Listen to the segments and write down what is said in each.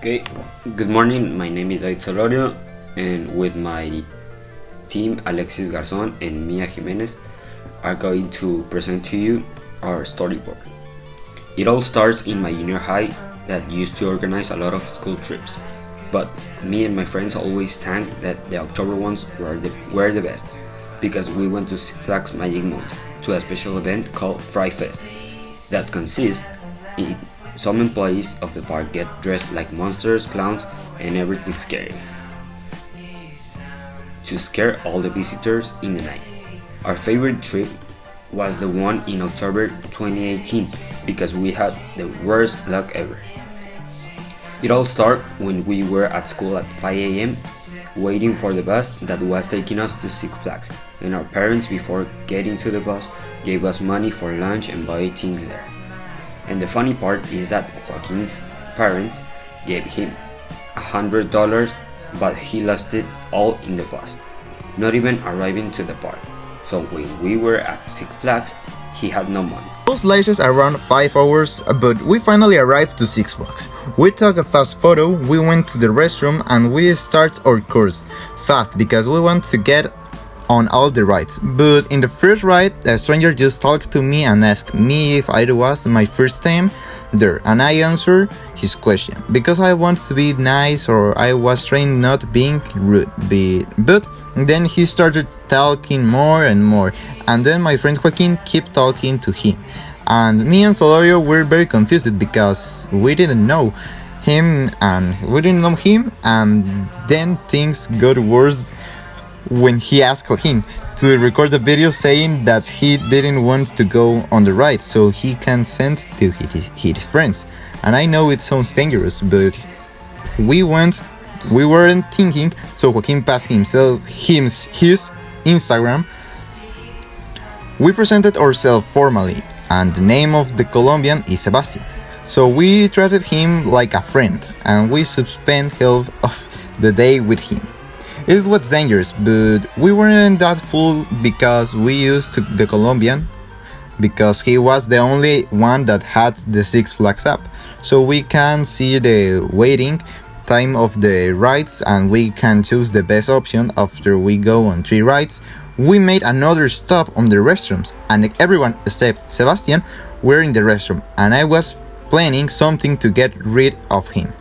Okay, good morning. My name is David Solorio, and with my team, Alexis Garzon and Mia Jimenez, are going to present to you our storyboard. It all starts in my junior high that used to organize a lot of school trips, but me and my friends always think that the October ones were the best because we went to Six Flags Magic Mountain to a special event called Fry Fest that consists in some employees of the park get dressed like monsters, clowns, and everything scary to scare all the visitors in the night. Our favorite trip was the one in October 2018 because we had the worst luck ever. It all started when we were at school at 5 a.m. waiting for the bus that was taking us to Six Flags, and our parents, before getting to the bus, gave us money for lunch and buy things there. And the funny part is that Joaquin's parents gave him $100, but he lost it all in the bus, not even arriving to the park. So when we were at Six Flags, he had no money. Those lasted around 5 hours, but we finally arrived to Six Flags. We took a fast photo, we went to the restroom, and we start our course fast because we want to get on all the rides. But in the first ride, a stranger just talked to me and asked me if it was my first time there, and I answered his question because I wanted to be nice, or I was trying not being rude. But then he started talking more and more, and then my friend Joaquin kept talking to him, and me and Solorio were very confused because we didn't know him, and then things got worse when he asked Joaquin to record a video saying that he didn't want to go on the ride so he can send to his friends. And I know it sounds dangerous, but we weren't thinking, so Joaquin passed his Instagram. We presented ourselves formally, and the name of the Colombian is Sebastian. So we treated him like a friend, and we spent half of the day with him. It was dangerous, but we weren't that full because we used the Colombian because he was the only one that had the Six Flags app. So we can see the waiting time of the rides and we can choose the best option after we go on 3 rides. We made another stop on the restrooms, and everyone except Sebastian were in the restroom, and I was planning something to get rid of him.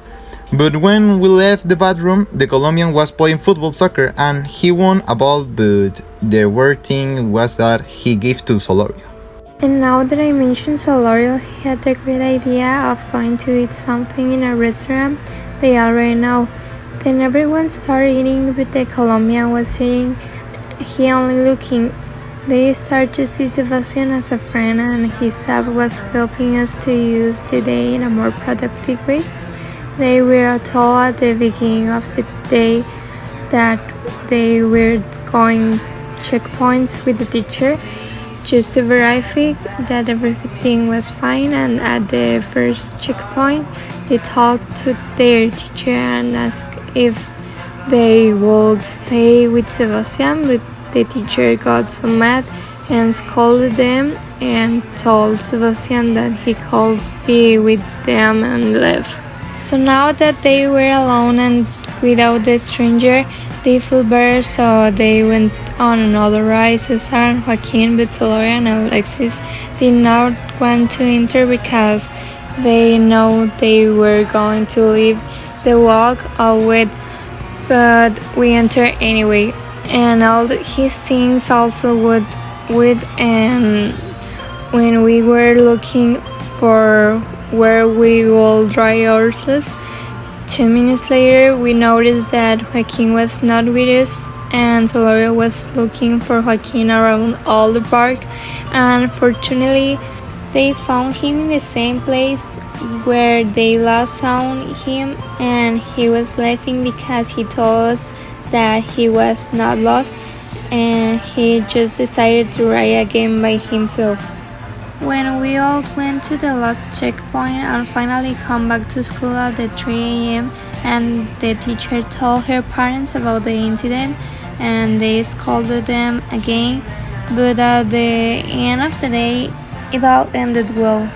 But when we left the bathroom, the Colombian was playing soccer, and he won a ball, but the weird thing was that he gave to Solorio. And now that I mentioned Solorio, he had the great idea of going to eat something in a restaurant they already know. Then everyone started eating, but the Colombian was sitting, he only looking. They started to see Sebastian as a friend, and his app was helping us to use the day in a more productive way. They were told at the beginning of the day that they were going checkpoints with the teacher just to verify that everything was fine, and at the first checkpoint they talked to their teacher and asked if they would stay with Sebastian, but the teacher got so mad and scolded them and told Sebastian that he could be with them and left. So now that they were alone and without the stranger, they feel better, so they went on another ride. Cesar and Joaquin, but Solorio and Alexis did not want to enter because they know they were going to leave the walk all wet, but we entered anyway. And all his things also would wet, and when we were looking for where we will dry ourselves, 2 minutes later we noticed that Joaquin was not with us, and Solorio was looking for Joaquin around all the park, and fortunately they found him in the same place where they last saw him, and he was laughing because he told us that he was not lost and he just decided to ride again by himself. When we all went to the last checkpoint and finally come back to school at the 3 a.m. and the teacher told her parents about the incident and they scolded them again, but at the end of the day it all ended well.